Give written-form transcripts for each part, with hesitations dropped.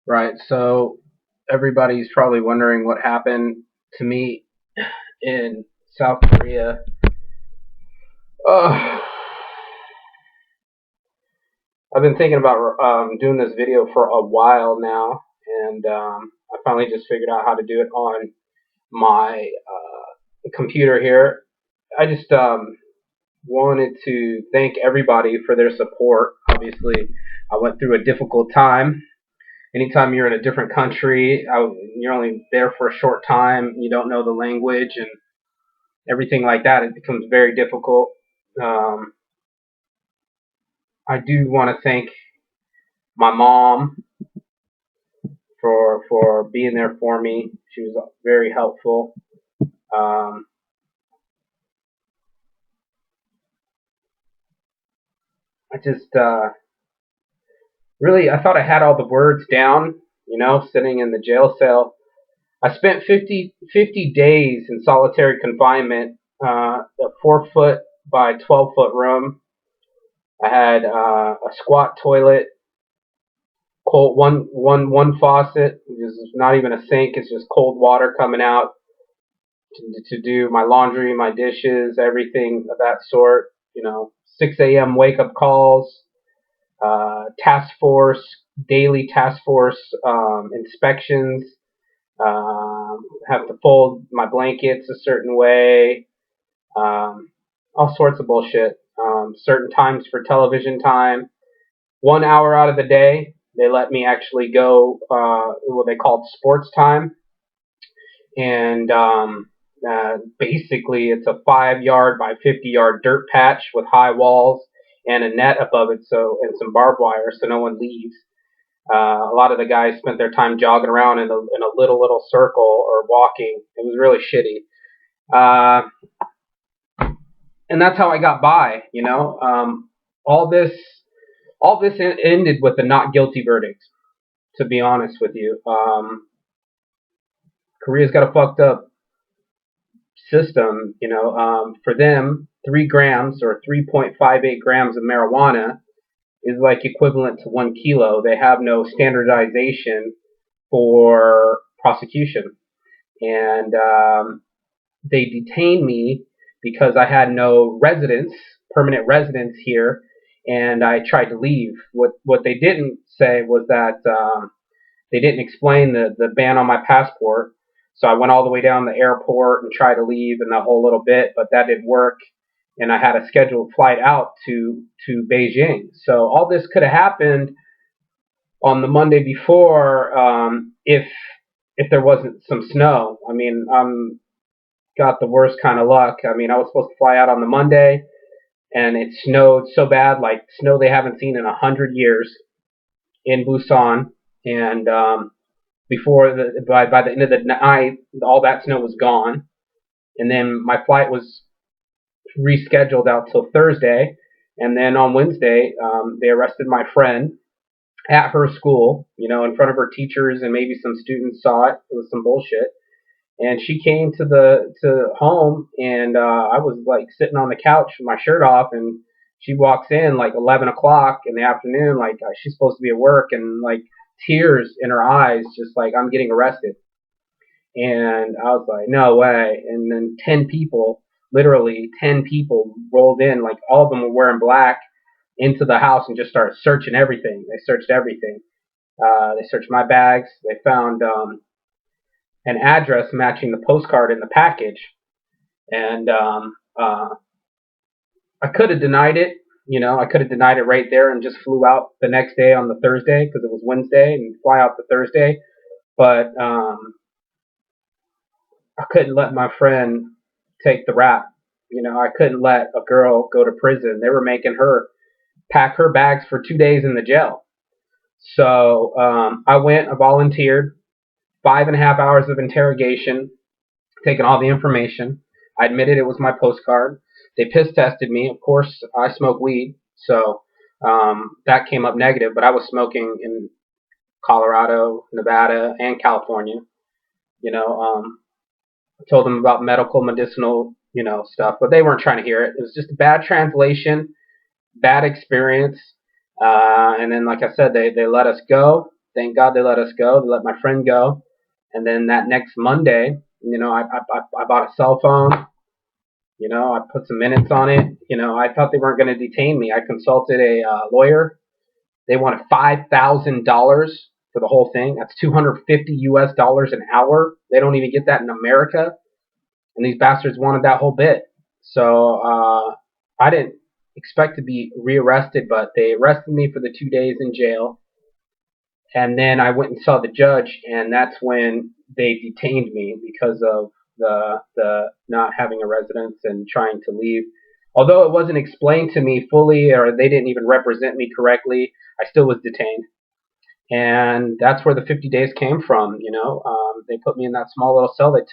Right. So everybody's probably wondering what happened to me in South Korea. Uh, I've been thinking about doing this video for a while now, and I finally just figured out how to do it on my computer here. I just wanted to thank everybody for their support. Obviously, I went through a difficult time. Anytime you're in a different country, you're only there for a short time, you don't know the language and everything like that, it becomes very difficult. Um, I do want to thank my mom for being there for me. She was very helpful. Um, I just really I thought I had all the words down. Sitting in the jail cell. I spent 50 days in solitary confinement, a 4 foot by 12 foot room. I had a squat toilet, cold one faucet, which is not even a sink. It's just cold water coming out to do my laundry, my dishes, everything of that sort. 6 a.m. wake up calls, task force, daily task force inspections. Have to fold my blankets a certain way. Um, all sorts of bullshit. Certain times for television time. 1 hour out of the day, they let me actually go what they called sports time, and basically it's a 5 yard by 50 yard dirt patch with high walls and a net above it, and some barbed wire so no one leaves. A lot of the guys spent their time jogging around in a little circle or walking. It was really shitty. Uh, and that's how I got by. All this all this ended with a not guilty verdict. To be honest with you, Korea's got a fucked up system. For them, 3 grams or 3.58 grams of marijuana is like equivalent to 1 kilo. They have no standardization for prosecution, and they detained me because I had no permanent residence here, and I tried to leave. What they didn't say was that they didn't explain the ban on my passport. So I went all the way down the airport and tried to leave and that whole little bit, but that didn't work. And I had a scheduled flight out to Beijing. So all this could have happened on the Monday before, if there wasn't some snow. I mean, I'm got the worst kind of luck. I mean, I was supposed to fly out on the Monday, and it snowed so bad, like snow they haven't seen in 100 years in Busan. And by the end of the night, all that snow was gone. And then my flight was rescheduled out till Thursday. And then on Wednesday, they arrested my friend at her school, in front of her teachers, and maybe some students saw it. It was some bullshit. And she came to home, and I was like sitting on the couch with my shirt off, and she walks in like 11 o'clock in the afternoon, like she's supposed to be at work, and like tears in her eyes, just like I'm getting arrested. And I was like, no way. And then 10 people, literally 10 people, rolled in, like all of them were wearing black, into the house and just started searching everything. They searched everything. They searched my bags. They found an address matching the postcard in the package, and I could have denied it. I could have denied it right there and just flew out the next day on the Thursday because it was Wednesday and fly out the Thursday. But I couldn't let my friend take the rap. I couldn't let a girl go to prison. They were making her pack her bags for 2 days in the jail. So I went, I volunteered, 5.5 hours of interrogation, taking all the information. I admitted it was my postcard. They piss tested me. Of course, I smoke weed, so that came up negative. But I was smoking in Colorado, Nevada, and California. I told them about medicinal, stuff, but they weren't trying to hear it. It was just a bad translation, bad experience. And then, like I said, they let us go. Thank God they let us go. They let my friend go. And then that next Monday, I bought a cell phone. I put some minutes on it. I thought they weren't going to detain me. I consulted a lawyer. They wanted $5,000 for the whole thing. That's 250 US dollars an hour. They don't even get that in America. And these bastards wanted that whole bit. So I didn't expect to be rearrested, but they arrested me for the 2 days in jail. And then I went and saw the judge, and that's when they detained me because of the not having a residence and trying to leave. Although it wasn't explained to me fully, or they didn't even represent me correctly, I still was detained. And that's where the 50 days came from. They put me in that small little cell. They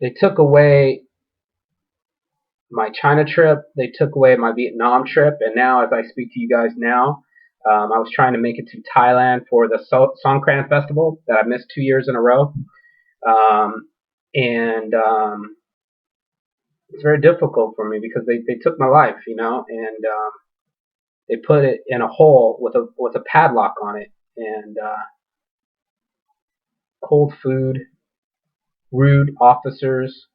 took away my China trip. They took away my Vietnam trip. And now, as I speak to you guys now, I was trying to make it to Thailand for the Songkran Festival that I missed 2 years in a row. And it's very difficult for me because they took my life, and they put it in a hole with a padlock on it, and cold food, rude officers.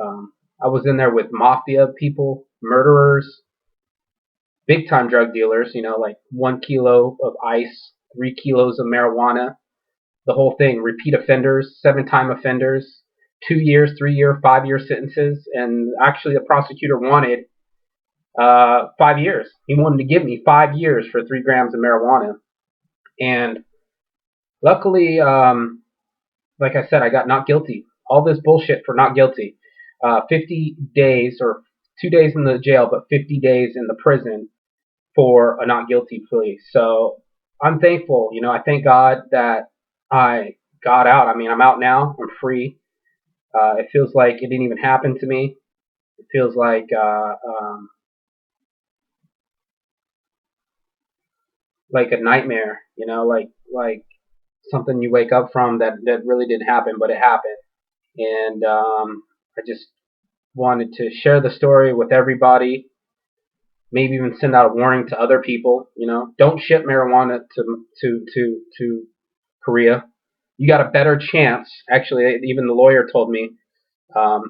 I was in there with mafia people, murderers, big time drug dealers, like 1 kilo of ice, 3 kilos of marijuana, the whole thing, repeat offenders, 7-time offenders, 2 years, 3 year, 5 year sentences. And actually, the prosecutor wanted 5 years. He wanted to give me 5 years for 3 grams of marijuana. And luckily, like I said, I got not guilty. All this bullshit for not guilty. 50 days or 2 days in the jail, but 50 days in the prison for a not guilty plea. So I'm thankful. I thank God that I got out. I mean, I'm out now. I'm free. It feels like it didn't even happen to me. It feels like a nightmare. Like something you wake up from that really didn't happen, but it happened. And I just wanted to share the story with everybody. Maybe even send out a warning to other people. Don't ship marijuana to Korea. You got a better chance. Actually, even the lawyer told me. A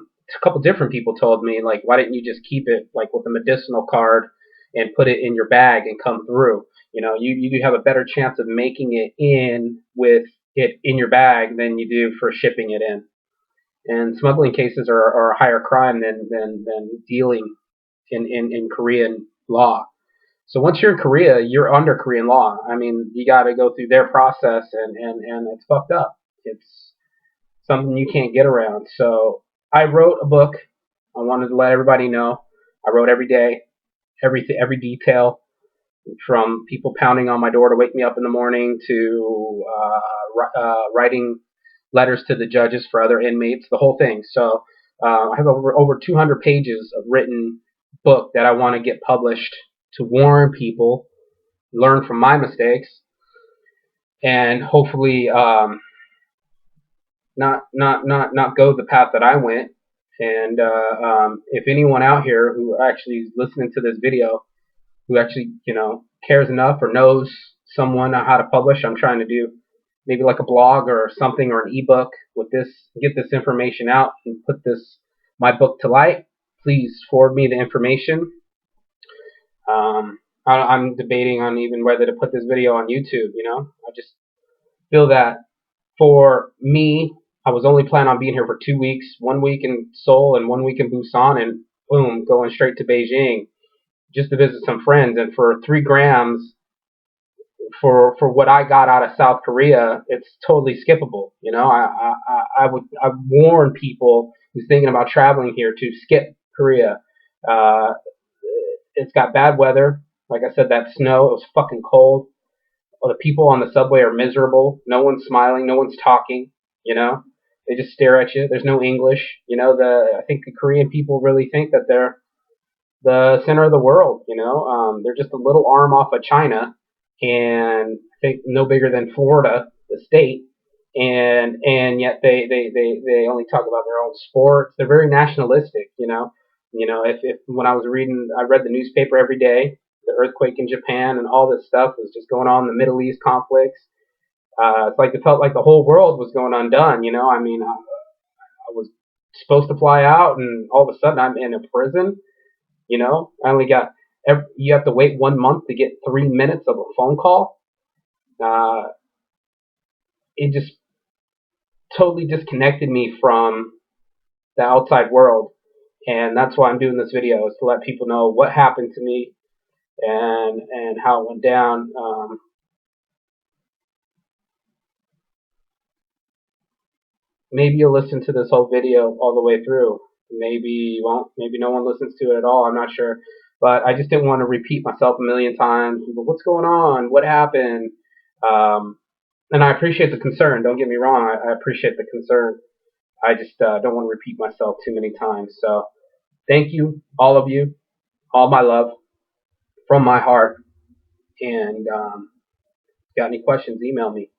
couple different people told me, like, why didn't you just keep it like with a medicinal card and put it in your bag and come through? You do have a better chance of making it in with it in your bag than you do for shipping it in. And smuggling cases are a higher crime than dealing in Korean law. So once you're in Korea, you're under Korean law. I mean, you got to go through their process, and it's fucked up. It's something you can't get around. So I wrote a book. I wanted to let everybody know. I wrote every day, every detail, from people pounding on my door to wake me up in the morning to writing letters to the judges for other inmates, the whole thing. So I have over 200 pages of written book that I want to get published to warn people, learn from my mistakes, and hopefully not go the path that I went. And if anyone out here who actually is listening to this video, who actually cares enough or knows someone on how to publish, I'm trying to do maybe like a blog or something or an ebook with this, get this information out and put my book to light. Please forward me the information. I'm debating on even whether to put this video on YouTube. I just feel that for me, I was only planning on being here for 2 weeks, 1 week in Seoul and 1 week in Busan, and boom, going straight to Beijing just to visit some friends. And for 3 grams, for what I got out of South Korea, it's totally skippable. I warn people who's thinking about traveling here to skip Korea. It's got bad weather. Like I said, that snow, it was fucking cold. Well, the people on the subway are miserable. No one's smiling. No one's talking. They just stare at you. There's no English. I think the Korean people really think that they're the center of the world. They're just a little arm off of China, and I think no bigger than Florida, the state. And yet they only talk about their own sports. They're very nationalistic. If when I was reading, I read the newspaper every day. the earthquake in Japan and all this stuff was just going on, the Middle East conflicts. It's like it felt like the whole world was going undone. I mean, I was supposed to fly out, and all of a sudden I'm in a prison. I only got you have to wait 1 month to get 3 minutes of a phone call. Uh, it just totally disconnected me from the outside world, and that's why I'm doing this video, is to let people know what happened to me and how it went down. Maybe you'll listen to this whole video all the way through. Maybe you won't. Maybe no one listens to it at all. I'm not sure. But I just didn't want to repeat myself a million times. What's going on? What happened? Um, and I appreciate the concern. Don't get me wrong. I appreciate the concern. I just don't want to repeat myself too many times. So thank you, all of you, all my love from my heart. And if you got any questions, email me.